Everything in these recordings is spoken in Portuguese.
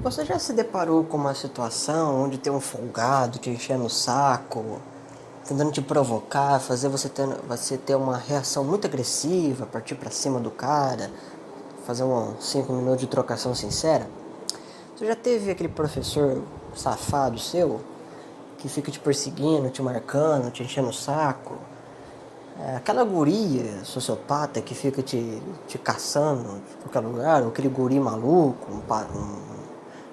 Você já se deparou com uma situação onde tem um folgado te enchendo o saco, tentando te provocar, fazer você ter uma reação muito agressiva, partir pra cima do cara, fazer uns 5 minutos de trocação sincera? Você já teve aquele professor safado seu que fica te perseguindo, te marcando, te enchendo o saco? Aquela guria sociopata que fica te caçando em qualquer lugar, ou aquele guri maluco, um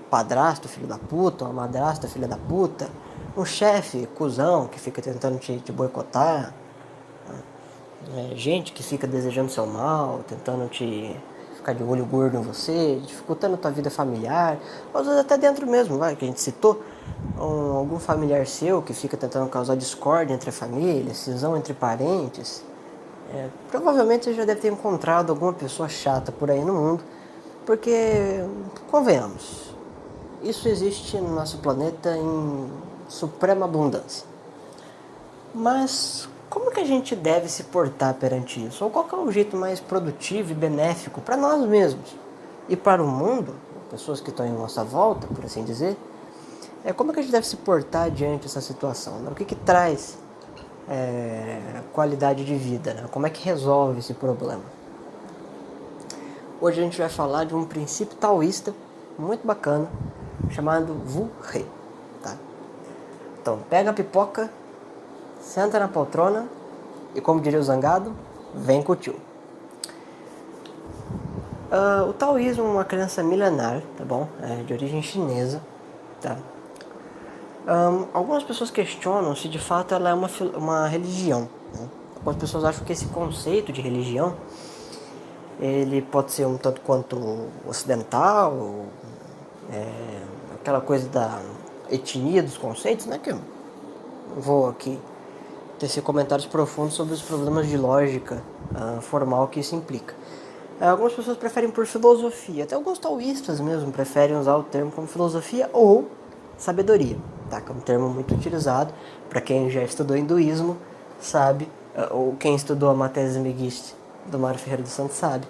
padrasto filho da puta, uma madrasta filha da puta, um chefe cuzão que fica tentando te boicotar, gente que fica desejando seu mal, tentando te ficar de olho gordo em você, dificultando a tua vida familiar, ou às vezes até dentro mesmo, vai, que a gente citou, algum familiar seu que fica tentando causar discórdia entre a família, cisão entre parentes. Provavelmente você já deve ter encontrado alguma pessoa chata por aí no mundo, porque, convenhamos, isso existe no nosso planeta em suprema abundância. Mas como que a gente deve se portar perante isso? Ou qual que é o jeito mais produtivo e benéfico para nós mesmos e para o mundo, pessoas que estão em nossa volta, por assim dizer? Como que a gente deve se portar diante dessa situação? Né? O que traz qualidade de vida? Né? Como é que resolve esse problema? Hoje a gente vai falar de um princípio taoísta muito bacana chamado Wu Rei. Tá? Então pega a pipoca, senta na poltrona e, como diria o Zangado, vem com o tio. O taoísmo é uma crença milenar, tá bom? De origem chinesa, tá? Algumas pessoas questionam se de fato ela é uma religião. Né? Algumas pessoas acham que esse conceito de religião ele pode ser um tanto quanto ocidental, aquela coisa da etnia dos conceitos, né? Que eu vou aqui tecer comentários profundos sobre os problemas de lógica formal que isso implica. Algumas pessoas preferem por filosofia, até alguns taoístas mesmo preferem usar o termo como filosofia ou sabedoria, tá? Que é um termo muito utilizado para quem já estudou hinduísmo, sabe, ou quem estudou a Mathesis Megiste do Mário Ferreira dos Santos sabe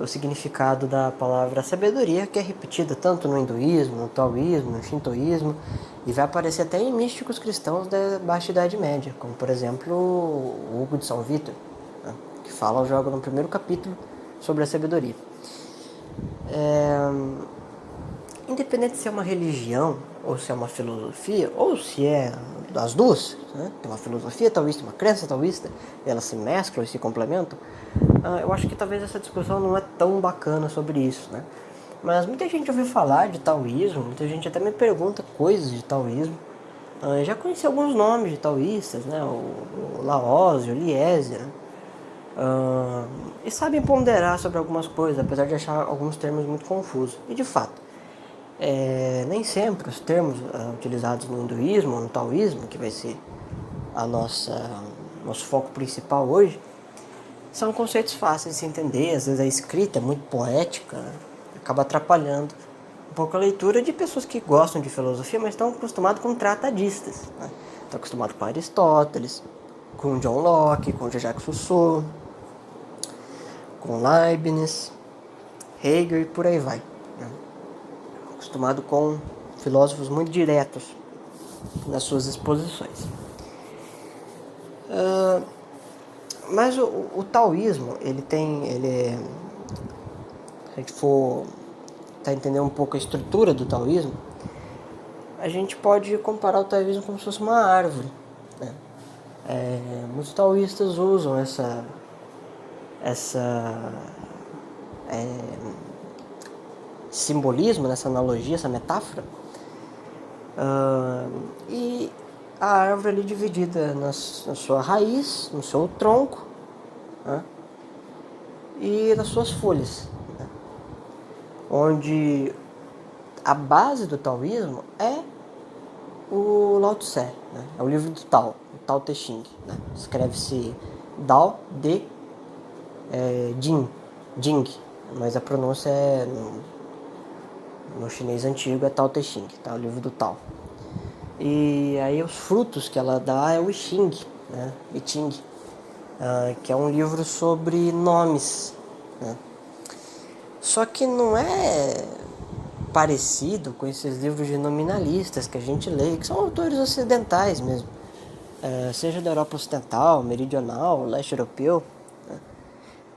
o significado da palavra sabedoria, que é repetida tanto no hinduísmo, no taoísmo, no shintoísmo, e vai aparecer até em místicos cristãos da Baixa Idade Média, como por exemplo o Hugo de São Vítor, né, que fala joga no primeiro capítulo sobre a sabedoria. Independente se é uma religião, ou se é uma filosofia, ou se é das duas, né? Tem uma filosofia taoísta, uma crença taoísta, e elas se mesclam e se complementam, eu acho que talvez essa discussão não é tão bacana sobre isso, né? Mas muita gente ouviu falar de taoísmo, muita gente até me pergunta coisas de taoísmo. Já conheci alguns nomes de taoístas, né? O Laozi, o Liese, né? E sabem ponderar sobre algumas coisas, apesar de achar alguns termos muito confusos. E de fato, nem sempre os termos utilizados no hinduísmo ou no taoísmo, que vai ser nosso foco principal hoje, são conceitos fáceis de se entender. Às vezes a escrita é muito poética, né? Acaba atrapalhando um pouco a leitura de pessoas que gostam de filosofia, mas estão acostumados com tratadistas. Né? Estão acostumados com Aristóteles, com John Locke, com Jean-Jacques Rousseau, com Leibniz, Hegel e por aí vai. Né? Acostumado com filósofos muito diretos nas suas exposições. Mas o taoísmo, se a gente for entendendo um pouco a estrutura do taoísmo, a gente pode comparar o taoísmo como se fosse uma árvore. Né? Muitos taoístas usam essa simbolismo, essa analogia, essa metáfora, e a árvore ali dividida na sua raiz, no seu tronco, né? E nas suas folhas, né? Onde a base do taoísmo é o Lao Tse, né? É o livro do Tao, o Tao Te Ching, né? Escreve-se Dao de Jing, mas a pronúncia no chinês antigo é Tao Te Ching, tá? O livro do Tao. E aí os frutos que ela dá é o I Ching, né? I Ching, que é um livro sobre nomes, né? Só que não é parecido com esses livros de nominalistas que a gente lê, que são autores ocidentais mesmo, seja da Europa Ocidental, Meridional, Leste Europeu. Né?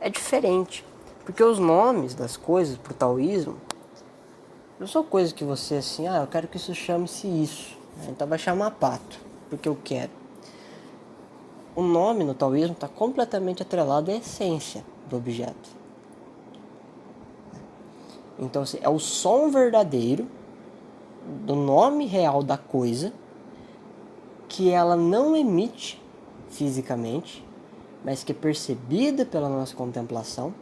É diferente, porque os nomes das coisas para o taoísmo não são coisas que você assim, eu quero que isso chame-se isso, né? Então vai chamar pato, porque eu quero. O nome no taoísmo está completamente atrelado à essência do objeto. Então é o som verdadeiro do nome real da coisa que ela não emite fisicamente, mas que é percebida pela nossa contemplação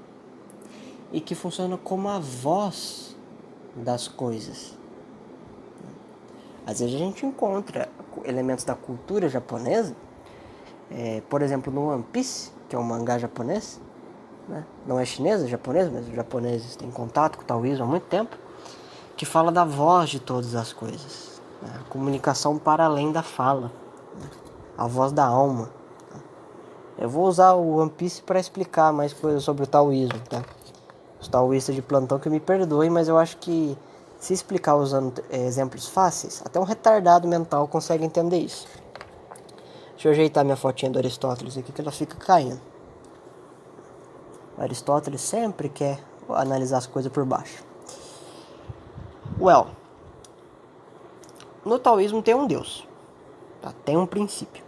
e que funciona como a voz das coisas. Às vezes a gente encontra elementos da cultura japonesa, por exemplo, no One Piece, que é um mangá japonês, né? Não é chinês, é japonês, mas os japoneses têm contato com o taoísmo há muito tempo, que fala da voz de todas as coisas, né? A comunicação para além da fala, né? A voz da alma. Eu vou usar o One Piece para explicar mais coisas sobre o taoísmo, tá? Os taoístas de plantão que me perdoem, mas eu acho que se explicar usando exemplos fáceis, até um retardado mental consegue entender isso. Deixa eu ajeitar minha fotinha do Aristóteles aqui que ela fica caindo. O Aristóteles sempre quer analisar as coisas por baixo. No taoísmo tem um Deus, tá? Tem um princípio.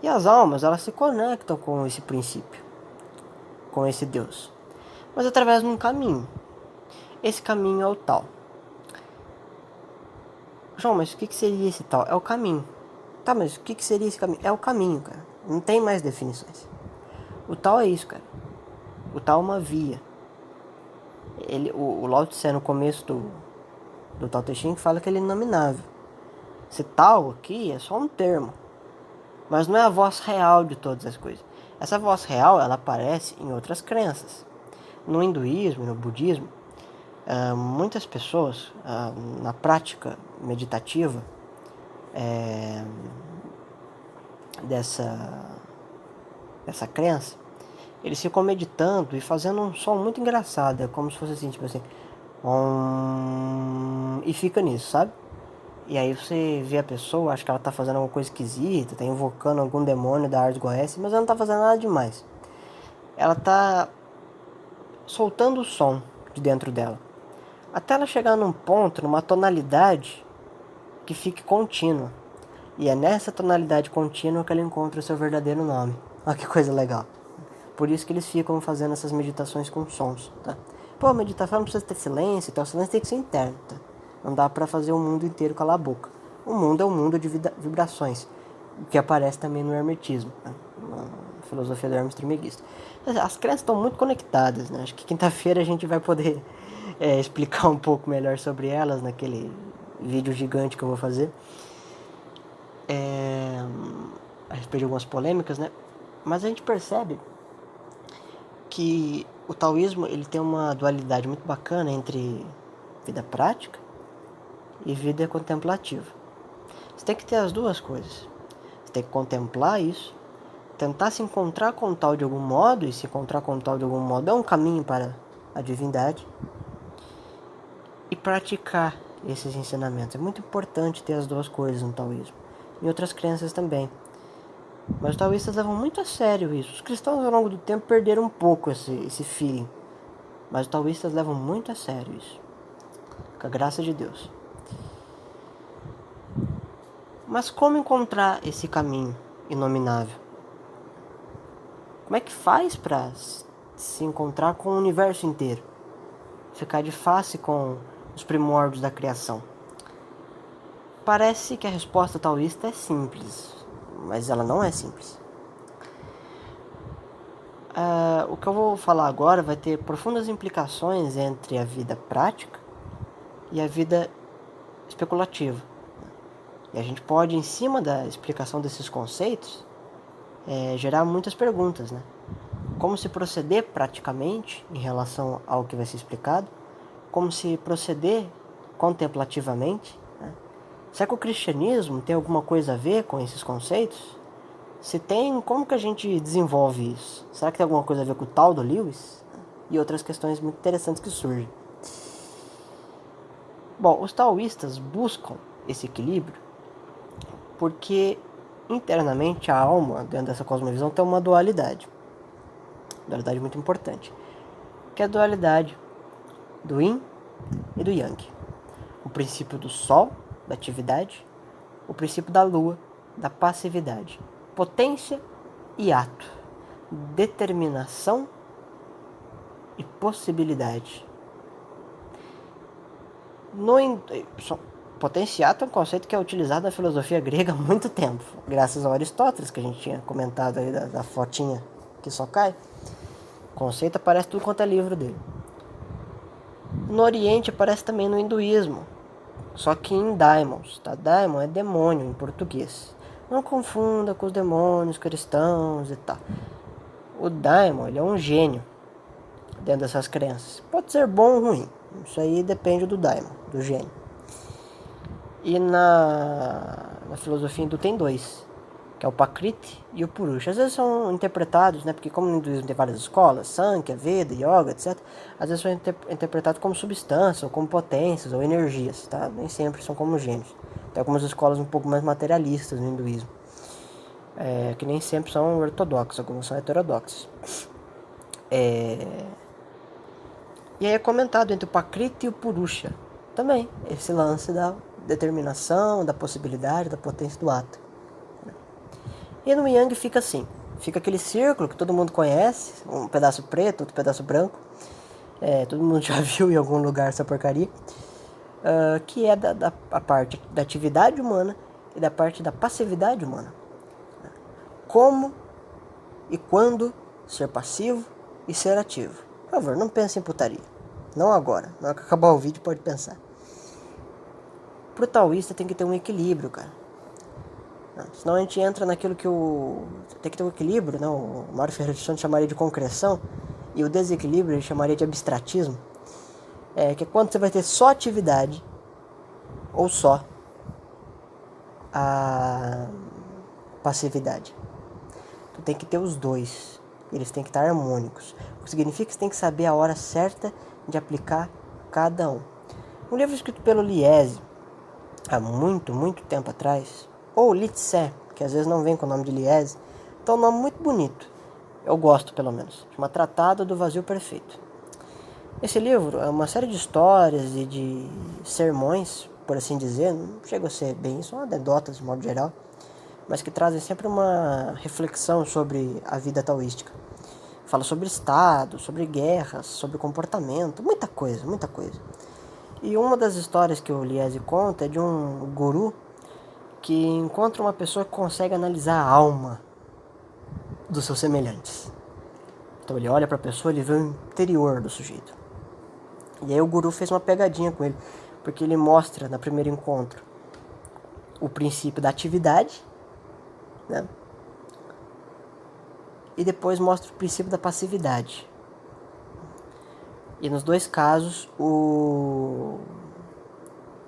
E as almas, elas se conectam com esse princípio, com esse Deus, mas através de um caminho. Esse caminho é o tal. João, mas o que seria esse tal? É o caminho. Tá, mas o que seria esse caminho? É o caminho, cara. Não tem mais definições. O tal é isso, cara. O tal é uma via. O Lao Tse, no começo do Tao Te Ching, fala que ele é inominável. Esse tal aqui é só um termo, mas não é a voz real de todas as coisas. Essa voz real, ela aparece em outras crenças. No hinduísmo e no budismo, muitas pessoas, na prática meditativa dessa crença, eles ficam meditando e fazendo um som muito engraçado. É como se fosse assim, tipo assim, e fica nisso, sabe? E aí você vê a pessoa, acha que ela tá fazendo alguma coisa esquisita, tá invocando algum demônio da Ars Goetia, mas ela não tá fazendo nada demais. Ela tá soltando o som de dentro dela, até ela chegar num ponto, numa tonalidade que fique contínua. E é nessa tonalidade contínua que ela encontra o seu verdadeiro nome. Olha que coisa legal. Por isso que eles ficam fazendo essas meditações com sons, tá? Pô, meditação não precisa ter silêncio, então o silêncio tem que ser interno, tá? Não dá pra fazer o mundo inteiro calar a boca. O mundo é um mundo de vibrações, o que aparece também no hermetismo, tá? Na filosofia do Hermes Trismegisto. As crenças estão muito conectadas, né? Acho que quinta-feira a gente vai poder explicar um pouco melhor sobre elas naquele vídeo gigante que eu vou fazer. A respeito de algumas polêmicas, né? Mas a gente percebe que o taoísmo ele tem uma dualidade muito bacana entre vida prática e vida contemplativa. Você tem que ter as duas coisas. Você tem que contemplar isso, tentar se encontrar com o tal de algum modo, e se encontrar com o tal de algum modo é um caminho para a divindade, e praticar esses ensinamentos. É muito importante ter as duas coisas no taoísmo. Em outras crenças também. Mas os taoístas levam muito a sério isso. Os cristãos ao longo do tempo perderam um pouco esse feeling. Mas os taoístas levam muito a sério isso. Com a graça de Deus. Mas como encontrar esse caminho inominável? Como é que faz para se encontrar com o universo inteiro? Ficar de face com os primórdios da criação? Parece que a resposta taoísta é simples, mas ela não é simples. O que eu vou falar agora vai ter profundas implicações entre a vida prática e a vida especulativa. E a gente pode, em cima da explicação desses conceitos, gerar muitas perguntas, né? Como se proceder praticamente em relação ao que vai ser explicado? Como se proceder contemplativamente? Né? Será que o cristianismo tem alguma coisa a ver com esses conceitos? Se tem, como que a gente desenvolve isso? Será que tem alguma coisa a ver com o tal do Lewis? E outras questões muito interessantes que surgem. Bom, os taoístas buscam esse equilíbrio porque internamente a alma, dentro dessa cosmovisão, tem uma dualidade muito importante, que é a dualidade do yin e do yang. O princípio do sol, da atividade, o princípio da lua, da passividade. Potência e ato. Determinação e possibilidade. Potência e ato é um conceito que é utilizado na filosofia grega há muito tempo, graças ao Aristóteles, que a gente tinha comentado aí da fotinha que só cai. O conceito aparece tudo quanto é livro dele. No Oriente aparece também no hinduísmo, só que em daimons, tá? Daimon é demônio em português. Não confunda com os demônios cristãos e tal. O daimon, ele é um gênio dentro dessas crenças. Pode ser bom ou ruim, isso aí depende do daimon, do gênio. E na filosofia hindu tem dois, que é o Prakriti e o Purusha. Às vezes são interpretados, né, porque como no hinduísmo tem várias escolas, Sankhya, Veda, Yoga, etc., às vezes são interpretados como substâncias, ou como potências, ou energias, tá? Nem sempre são como gênios. Tem algumas escolas um pouco mais materialistas no hinduísmo, que nem sempre são ortodoxas, algumas são heterodoxas. E aí é comentado entre o Prakriti e o Purusha também, esse lance da determinação, da possibilidade, da potência do ato. E no Yang fica assim, fica aquele círculo que todo mundo conhece, um pedaço preto, outro pedaço branco, todo mundo já viu em algum lugar essa porcaria, que é a parte da atividade humana e da parte da passividade humana. Como e quando ser passivo e ser ativo. Por favor, não pense em putaria. Não agora. Na hora que acabar o vídeo pode pensar. Pro taoísta tem que ter um equilíbrio, cara. Senão a gente entra naquilo que tem que ter um equilíbrio, né? O Mário Ferreira de Santos chamaria de concreção, e o desequilíbrio ele chamaria de abstratismo. Que é quando você vai ter só atividade ou só a passividade. Tu tem que ter os dois. Eles têm que estar harmônicos. O que significa que você tem que saber a hora certa de aplicar cada um. Um livro escrito pelo Liese, há muito, muito tempo atrás, ou Litsé, que às vezes não vem com o nome de Liese, então é um nome muito bonito. Eu gosto, pelo menos. Chama Tratado do Vazio Perfeito. Esse livro é uma série de histórias e de sermões, por assim dizer, não chega a ser bem, são anedotas de modo geral, mas que trazem sempre uma reflexão sobre a vida taoística. Fala sobre estado, sobre guerras, sobre comportamento, muita coisa, muita coisa. E uma das histórias que o Liese conta é de um guru que encontra uma pessoa que consegue analisar a alma dos seus semelhantes. Então ele olha para a pessoa, ele vê o interior do sujeito. E aí o guru fez uma pegadinha com ele, porque ele mostra no primeiro encontro o princípio da atividade, né? E depois mostra o princípio da passividade. E nos dois casos,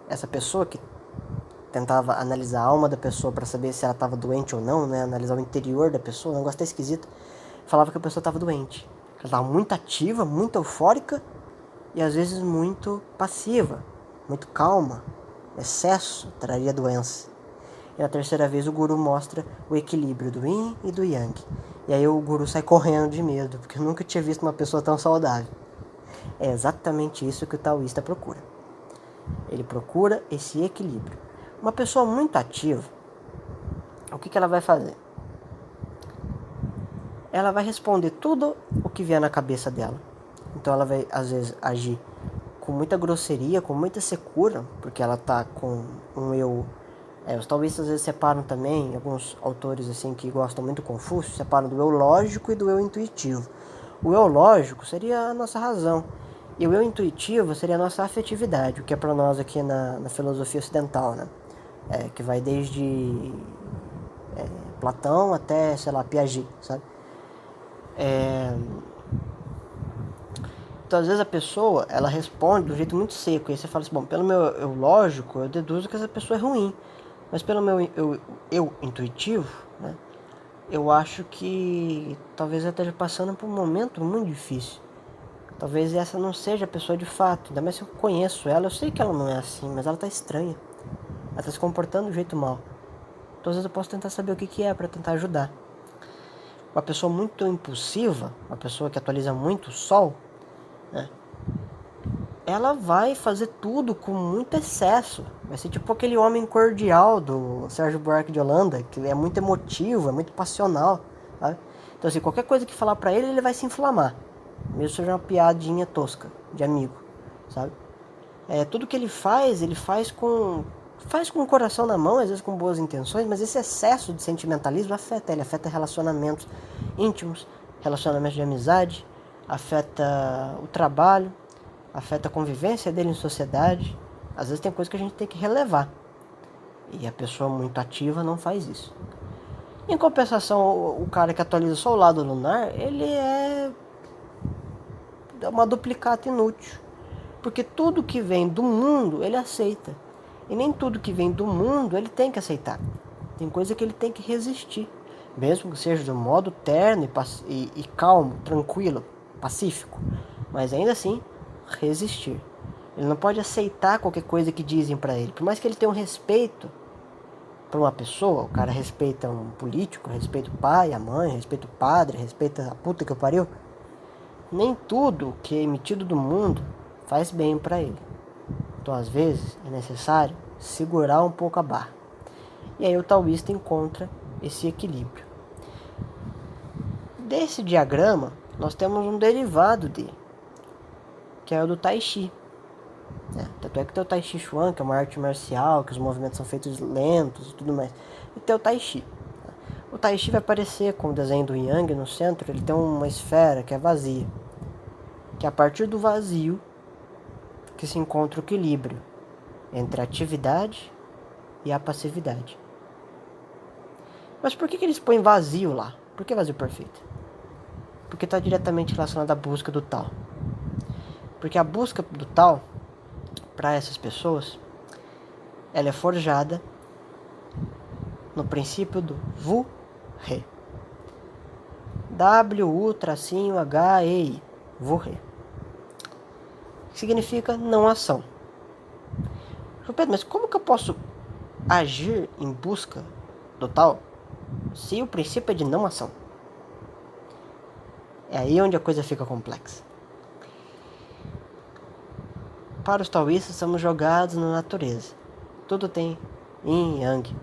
essa pessoa que tentava analisar a alma da pessoa para saber se ela estava doente ou não, né? Analisar o interior da pessoa, um negócio até esquisito, falava que a pessoa estava doente. Ela estava muito ativa, muito eufórica e às vezes muito passiva, muito calma. Excesso traria doença. E na terceira vez o guru mostra o equilíbrio do yin e do yang. E aí o guru sai correndo de medo, porque eu nunca tinha visto uma pessoa tão saudável. É exatamente isso que o taoísta procura. Ele procura esse equilíbrio. Uma pessoa muito ativa, o que ela vai fazer? Ela vai responder tudo o que vier na cabeça dela. Então ela vai, às vezes, agir com muita grosseria, com muita secura, porque ela está com um eu... os taoístas às vezes separam também, alguns autores assim que gostam muito do Confúcio, separam do eu lógico e do eu intuitivo. O eu lógico seria a nossa razão, e o eu intuitivo seria a nossa afetividade, o que é para nós aqui na filosofia ocidental, né? Que vai desde Platão até, sei lá, Piaget, sabe? Então, às vezes a pessoa, ela responde de um jeito muito seco, e aí você fala assim, bom, pelo meu eu lógico, eu deduzo que essa pessoa é ruim, mas pelo meu eu intuitivo, né, eu acho que talvez ela esteja passando por um momento muito difícil. Talvez essa não seja a pessoa de fato, ainda mais se eu conheço ela, eu sei que ela não é assim, mas ela tá estranha. Ela tá se comportando de um jeito mal. Então às vezes eu posso tentar saber o que é para tentar ajudar. Uma pessoa muito impulsiva, uma pessoa que atualiza muito o sol, né? Ela vai fazer tudo com muito excesso. Vai ser tipo aquele homem cordial do Sérgio Buarque de Holanda, que é muito emotivo, é muito passional, sabe? Então assim, qualquer coisa que falar pra ele, ele vai se inflamar. Mesmo seja uma piadinha tosca, de amigo, sabe? Tudo que ele faz com o coração na mão, às vezes com boas intenções, mas esse excesso de sentimentalismo afeta ele, afeta relacionamentos íntimos, relacionamentos de amizade, afeta o trabalho, afeta a convivência dele em sociedade. Às vezes tem coisa que a gente tem que relevar. E a pessoa muito ativa não faz isso. Em compensação, o cara que atualiza só o lado lunar, ele é uma duplicata inútil. Porque tudo que vem do mundo, ele aceita. E nem tudo que vem do mundo, ele tem que aceitar. Tem coisa que ele tem que resistir. Mesmo que seja de um modo terno e calmo, tranquilo, pacífico. Mas ainda assim, resistir. Ele não pode aceitar qualquer coisa que dizem pra ele. Por mais que ele tenha um respeito por uma pessoa, o cara respeita um político, respeita o pai, a mãe, respeita o padre, respeita a puta que eu pariu. Nem tudo que é emitido do mundo faz bem pra ele. Então às vezes é necessário segurar um pouco a barra. E aí o taoísta encontra esse equilíbrio. Desse diagrama, nós temos um derivado dele, que é o do Tai Chi. Tanto é que tem o Tai Chi Chuan, que é uma arte marcial, que os movimentos são feitos lentos e tudo mais. E tem o Tai Chi. O Tai Chi vai aparecer com o desenho do Yang no centro, ele tem uma esfera que é vazia. Que é a partir do vazio que se encontra o equilíbrio entre a atividade e a passividade. Mas por que eles põem vazio lá? Por que vazio perfeito? Porque está diretamente relacionado à busca do tal. Porque a busca do tal, para essas pessoas, ela é forjada no princípio do Wu-He. W-U-H-E-I. Wu-He. Significa não ação. João Pedro, mas como que eu posso agir em busca do tal se o princípio é de não ação? É aí onde a coisa fica complexa. Para os taoístas, somos jogados na natureza. Tudo tem yin e yang,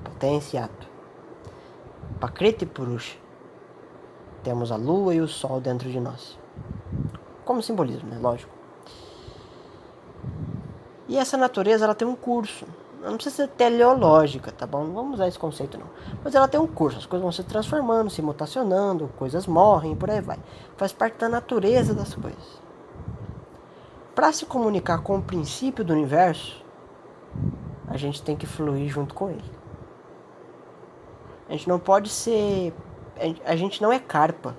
potência e ato. Prakriti e Purusha. Temos a lua e o sol dentro de nós. Como simbolismo, né? Lógico. E essa natureza, ela tem um curso. Não precisa ser teleológica, tá bom? Não vamos usar esse conceito, não. Mas ela tem um curso. As coisas vão se transformando, se mutacionando, coisas morrem, por aí vai. Faz parte da natureza das coisas. Para se comunicar com o princípio do universo, a gente tem que fluir junto com ele. A gente não pode ser... A gente não é carpa.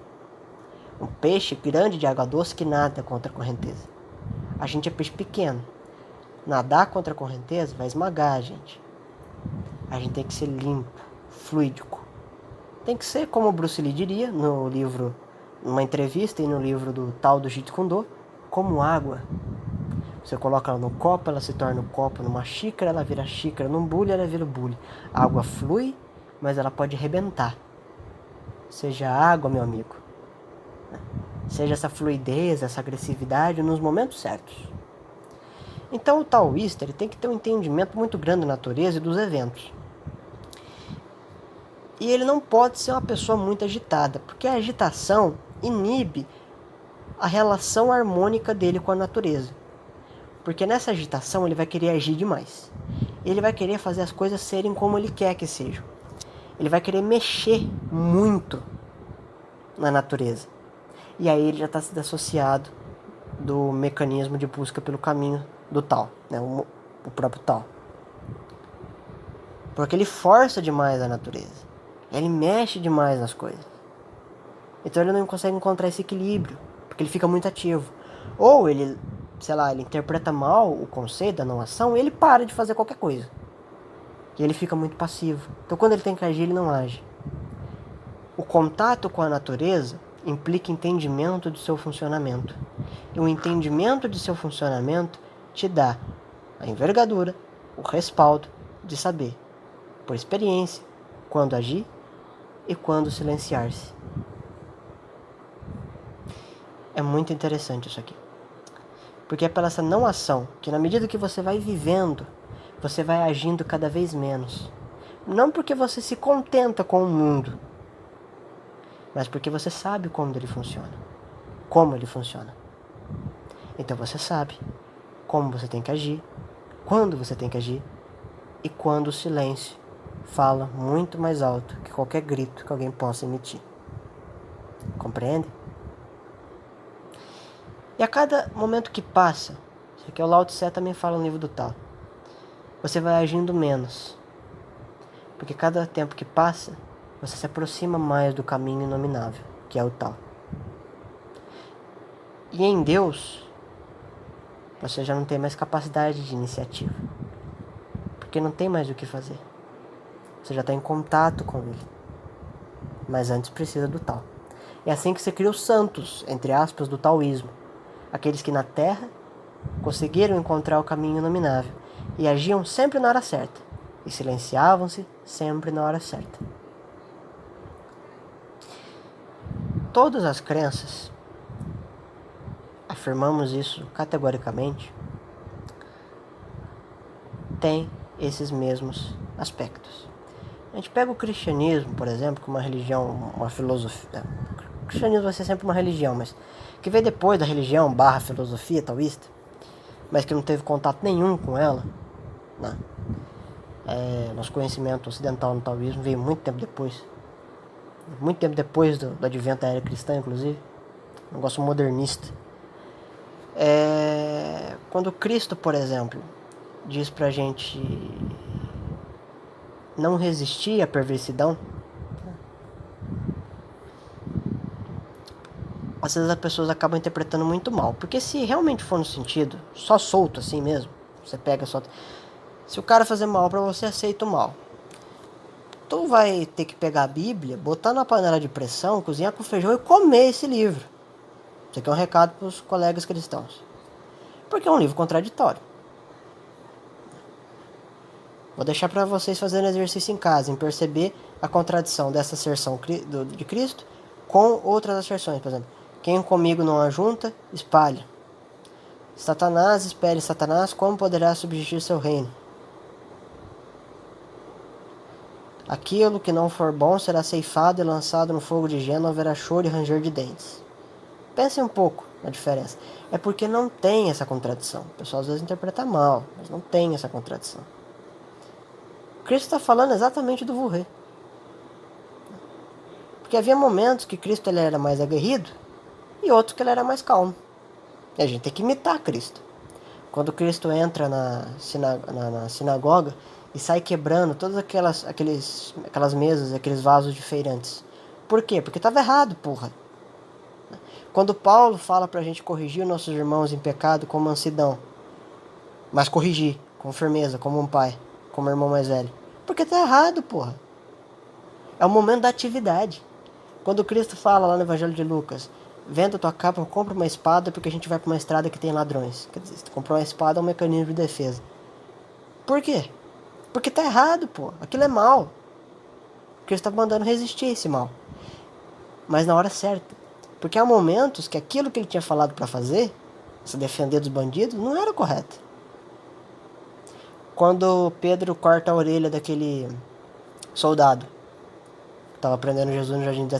Um peixe grande de água doce que nada contra a correnteza. A gente é peixe pequeno. Nadar contra a correnteza vai esmagar a gente. A gente tem que ser limpo, fluídico. Tem que ser, como o Bruce Lee diria no livro, numa entrevista e no livro do Tao do Jeet Kune Do, como água. Você coloca ela no copo, ela se torna um copo, numa xícara, ela vira xícara, num bule, ela vira bule. A água flui, mas ela pode arrebentar. Seja água, meu amigo. Seja essa fluidez, essa agressividade nos momentos certos. Então o taoísta, ele tem que ter um entendimento muito grande da natureza e dos eventos. E ele não pode ser uma pessoa muito agitada, porque a agitação inibe a relação harmônica dele com a natureza. Porque nessa agitação ele vai querer agir demais. Ele vai querer fazer as coisas serem como ele quer que sejam. Ele vai querer mexer muito na natureza. E aí ele já está se dissociado do mecanismo de busca pelo caminho do tal, né? O próprio tal. Porque ele força demais a natureza. Ele mexe demais nas coisas. Então ele não consegue encontrar esse equilíbrio, porque ele fica muito ativo. Ou ele, sei lá, ele interpreta mal o conceito da não ação e ele para de fazer qualquer coisa. E ele fica muito passivo. Então quando ele tem que agir, ele não age. O contato com a natureza implica entendimento do seu funcionamento. E o entendimento de seu funcionamento te dá a envergadura, o respaldo de saber, por experiência, quando agir e quando silenciar-se. É muito interessante isso aqui. Porque é pela essa não ação que, na medida que você vai vivendo, você vai agindo cada vez menos. Não porque você se contenta com o mundo, mas porque você sabe como ele funciona. Como ele funciona. Então você sabe como você tem que agir, quando você tem que agir e quando o silêncio fala muito mais alto que qualquer grito que alguém possa emitir. Compreende? E a cada momento que passa, isso aqui é o Lao Tse também fala no livro do Tao, você vai agindo menos. Porque cada tempo que passa, você se aproxima mais do caminho inominável, que é o Tao. E em Deus, você já não tem mais capacidade de iniciativa. Porque não tem mais o que fazer. Você já está em contato com ele. Mas antes precisa do Tao. É assim que você cria os santos, entre aspas, do taoísmo. Aqueles que na Terra conseguiram encontrar o caminho inominável e agiam sempre na hora certa. E silenciavam-se sempre na hora certa. Todas as crenças, afirmamos isso categoricamente, têm esses mesmos aspectos. A gente pega o cristianismo, por exemplo, que é uma religião, uma filosofia. O cristianismo vai ser sempre uma religião, mas que veio depois da religião / filosofia taoísta, mas que não teve contato nenhum com ela, né? Nosso conhecimento ocidental no taoísmo veio muito tempo depois do advento da era cristã, inclusive, um negócio modernista. Quando Cristo, por exemplo, diz pra gente não resistir à perversidão, às vezes as pessoas acabam interpretando muito mal. Porque se realmente for no sentido, só solto assim mesmo, você pega só... Se o cara fazer mal pra você, aceita o mal. Tu vai ter que pegar a Bíblia, botar na panela de pressão, cozinhar com feijão e comer esse livro. Isso aqui é um recado pros colegas cristãos. Porque é um livro contraditório. Vou deixar para vocês fazerem exercício em casa, em perceber a contradição dessa asserção de Cristo com outras asserções. Por exemplo, quem comigo não ajunta, espalha. Satanás, espere Satanás, como poderá subsistir seu reino? Aquilo que não for bom será ceifado e lançado no fogo de gelo, haverá choro e ranger de dentes. Pensem um pouco na diferença. É porque não tem essa contradição. O pessoal às vezes interpreta mal, mas não tem essa contradição. Cristo está falando exatamente do Vurrê. Porque havia momentos que Cristo ele era mais aguerrido e outros que ele era mais calmo. E a gente tem que imitar Cristo. Quando Cristo entra na sinagoga e sai quebrando todas aquelas mesas, aqueles vasos de feirantes. Por quê? Porque estava errado, porra. Quando Paulo fala pra gente corrigir nossos irmãos em pecado com mansidão, mas corrigir com firmeza, como um pai, como um irmão mais velho. Porque tá errado, porra. É o momento da atividade. Quando Cristo fala lá no Evangelho de Lucas, venda tua capa, compra uma espada porque a gente vai pra uma estrada que tem ladrões. Quer dizer, se tu comprou uma espada é um mecanismo de defesa. Por quê? Porque tá errado, pô. Aquilo é mal. Cristo tá mandando resistir a esse mal. Mas na hora certa. Porque há momentos que aquilo que ele tinha falado pra fazer, se defender dos bandidos, não era correto. Quando Pedro corta a orelha daquele soldado que estava prendendo Jesus no jardim de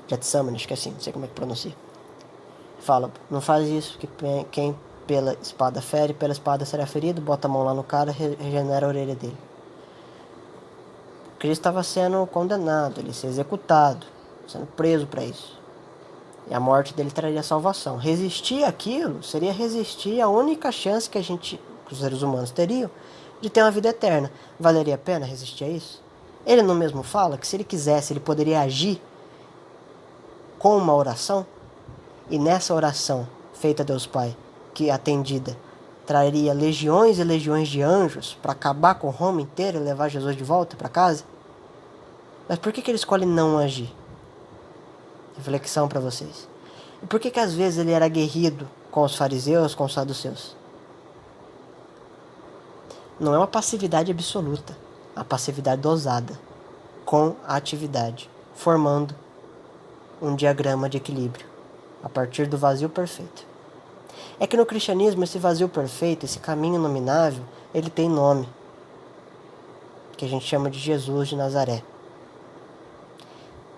Getsemane, acho que é assim, não sei como é que pronuncia. Fala, não faz isso, que quem pela espada fere, pela espada será ferido, bota a mão lá no cara e regenera a orelha dele. Cristo estava sendo condenado, ele ia ser executado, sendo preso para isso. E a morte dele traria salvação. Resistir àquilo seria resistir à única chance que os seres humanos teriam de ter uma vida eterna. Valeria a pena resistir a isso? Ele não mesmo fala que se ele quisesse, ele poderia agir com uma oração, e nessa oração feita a Deus Pai, que atendida, traria legiões e legiões de anjos para acabar com Roma inteira e levar Jesus de volta para casa? Mas por que ele escolhe não agir? Reflexão para vocês. E por que às vezes ele era aguerrido com os fariseus, com os saduceus? Não é uma passividade absoluta, é uma passividade dosada, com a atividade, formando um diagrama de equilíbrio, a partir do vazio perfeito. É que no cristianismo esse vazio perfeito, esse caminho inominável, ele tem nome, que a gente chama de Jesus de Nazaré.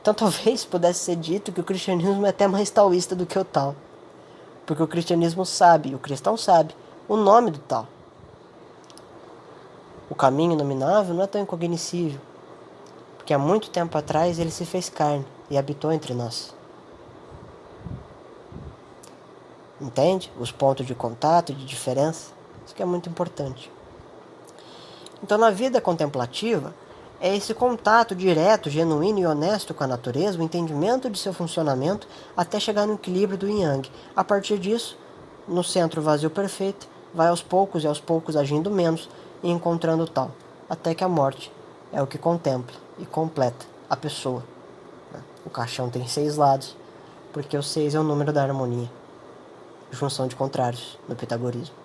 Então talvez pudesse ser dito que o cristianismo é até mais taoísta do que o tal. Porque o cristianismo sabe, o cristão sabe, o nome do tal. O caminho inominável não é tão incognoscível, porque há muito tempo atrás ele se fez carne e habitou entre nós. Entende? Os pontos de contato, de diferença. Isso que é muito importante. Então na vida contemplativa, é esse contato direto, genuíno e honesto com a natureza, o entendimento de seu funcionamento, até chegar no equilíbrio do yin-yang. A partir disso, no centro vazio perfeito, vai aos poucos e aos poucos agindo menos e encontrando o tal, até que a morte é o que contempla e completa a pessoa. O caixão tem 6 lados, porque o 6 é o número da harmonia, junção de contrários no pitagorismo.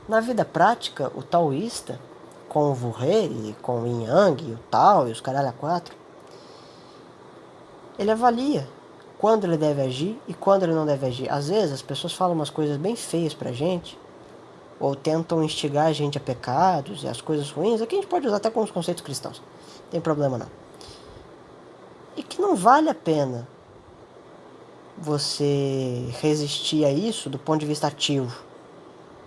Na vida prática, o taoísta, com o Wu-He, com o Yin-Yang, e o Tao e os caralho a 4, ele avalia quando ele deve agir e quando ele não deve agir. Às vezes as pessoas falam umas coisas bem feias pra gente, ou tentam instigar a gente a pecados e as coisas ruins. Aqui a gente pode usar até com os conceitos cristãos, não tem problema não. E que não vale a pena você resistir a isso do ponto de vista ativo.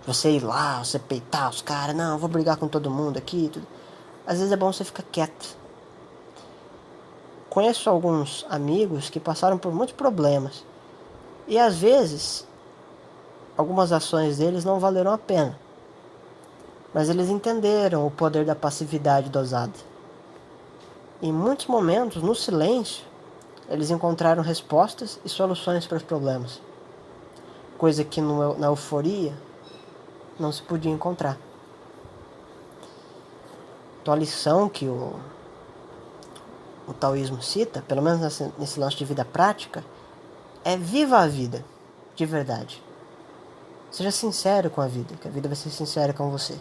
Você ir lá, você peitar os caras, não, eu vou brigar com todo mundo aqui. Tudo. Às vezes é bom você ficar quieto. Conheço alguns amigos que passaram por muitos problemas. E às vezes, algumas ações deles não valeram a pena. Mas eles entenderam o poder da passividade dosada. Em muitos momentos, no silêncio, eles encontraram respostas e soluções para os problemas. Coisa que na euforia não se podia encontrar. Então a lição que o taoísmo cita, pelo menos nesse lance de vida prática, é viva a vida, de verdade. Seja sincero com a vida, que a vida vai ser sincera com você.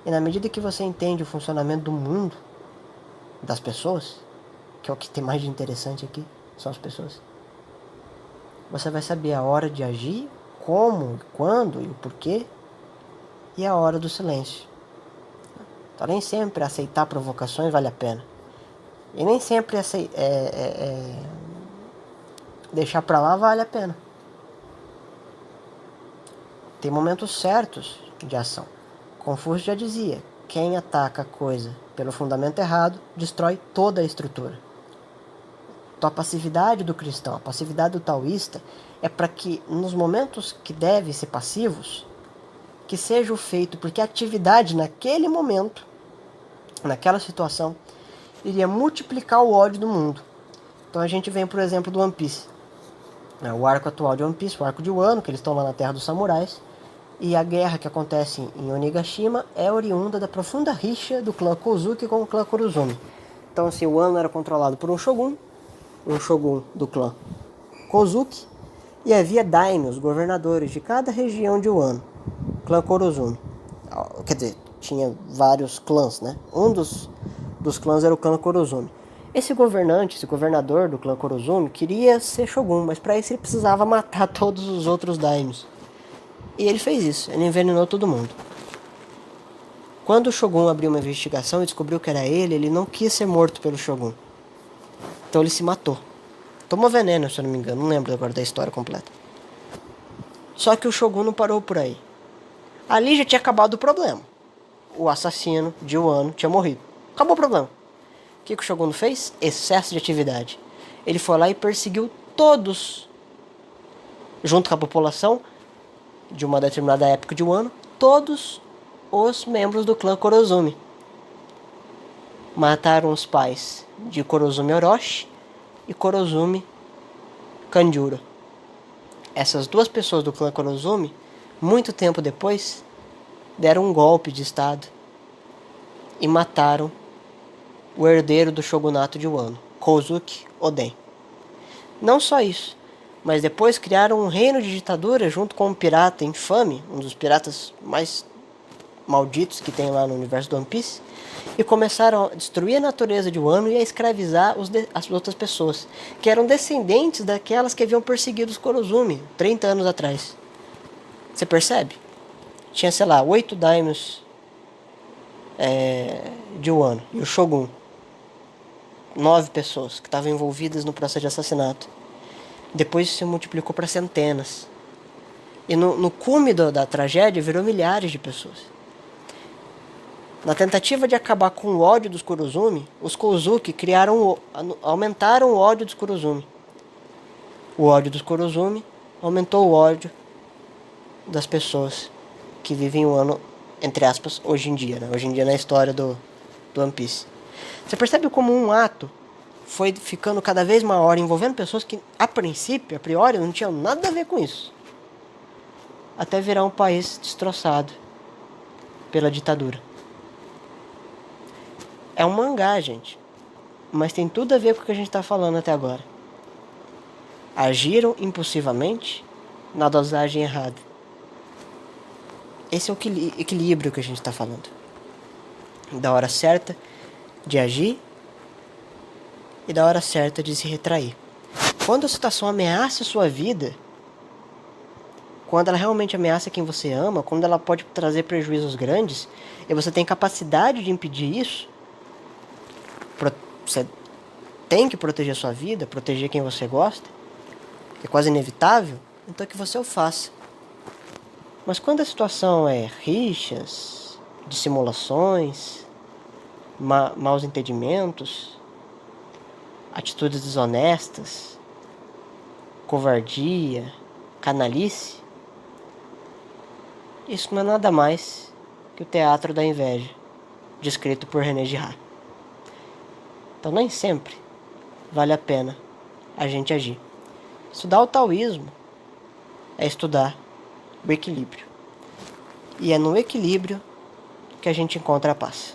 E na medida que você entende o funcionamento do mundo, das pessoas, que é o que tem mais de interessante aqui, são as pessoas, você vai saber a hora de agir, como, quando e o porquê, e a hora do silêncio. Então nem sempre aceitar provocações vale a pena. E nem sempre deixar pra lá vale a pena. Tem momentos certos de ação. Confúcio já dizia, quem ataca a coisa pelo fundamento errado, destrói toda a estrutura. Então a passividade do cristão, a passividade do taoísta, é para que nos momentos que devem ser passivos, que seja o feito, porque a atividade naquele momento, naquela situação, iria multiplicar o ódio do mundo. Então a gente vem, por exemplo, do One Piece. O arco atual de One Piece, o arco de Wano, que eles estão lá na Terra dos Samurais, e a guerra que acontece em Onigashima é oriunda da profunda rixa do clã Kozuki com o clã Kurozumi. Então assim, o Wano era controlado por um shogun do clã Kozuki, e havia daimyos, governadores de cada região de Wano, clã Kurozumi. Quer dizer, tinha vários clãs, né? Um dos clãs era o clã Kurozumi. Esse governador do clã Kurozumi queria ser shogun, mas para isso ele precisava matar todos os outros daimyos. E ele fez isso, ele envenenou todo mundo. Quando o shogun abriu uma investigação e descobriu que era ele não quis ser morto pelo shogun. Então ele se matou. Tomou veneno, se eu não me engano, não lembro agora da história completa. Só que o shogun não parou por aí. Ali já tinha acabado o problema. O assassino de Wano tinha morrido. Acabou o problema. O que o shogun fez? Excesso de atividade. Ele foi lá e perseguiu todos, junto com a população de uma determinada época de Wano, todos os membros do clã Kurozumi. Mataram os pais de Kurozumi Orochi e Kurozumi Kanjuro. Essas duas pessoas do clã Kurozumi, muito tempo depois, deram um golpe de estado e mataram o herdeiro do shogunato de Wano, Kozuki Oden. Não só isso, mas depois criaram um reino de ditadura junto com um pirata infame, um dos piratas mais malditos que tem lá no universo do One Piece, e começaram a destruir a natureza de Wano e a escravizar as outras pessoas, que eram descendentes daquelas que haviam perseguido os Kurozumi 30 anos atrás. Você percebe? Tinha, sei lá, 8 daimyos de Wano e o Shogun. 9 pessoas que estavam envolvidas no processo de assassinato. Depois isso se multiplicou para centenas. E no cume da tragédia virou milhares de pessoas. Na tentativa de acabar com o ódio dos Kurozumi, os Kozuki aumentaram o ódio dos Kurozumi. O ódio dos Kurozumi aumentou o ódio das pessoas que vivem o Wano, entre aspas, hoje em dia. Né? Hoje em dia na história do One Piece. Você percebe como um ato foi ficando cada vez maior, envolvendo pessoas que, a priori, não tinham nada a ver com isso. Até virar um país destroçado pela ditadura. É um mangá, gente. Mas tem tudo a ver com o que a gente está falando até agora. Agiram impulsivamente na dosagem errada. Esse é o equilíbrio que a gente está falando. Da hora certa de agir e da hora certa de se retrair. Quando a situação ameaça a sua vida, quando ela realmente ameaça quem você ama, quando ela pode trazer prejuízos grandes, e você tem capacidade de impedir isso, você tem que proteger a sua vida, proteger quem você gosta, que é quase inevitável, então que você o faça. Mas quando a situação é rixas, dissimulações, maus entendimentos, atitudes desonestas, covardia, canalice, isso não é nada mais que o teatro da inveja, descrito por René Girard. Então nem sempre vale a pena a gente agir. Estudar o taoísmo é estudar o equilíbrio. E é no equilíbrio que a gente encontra a paz.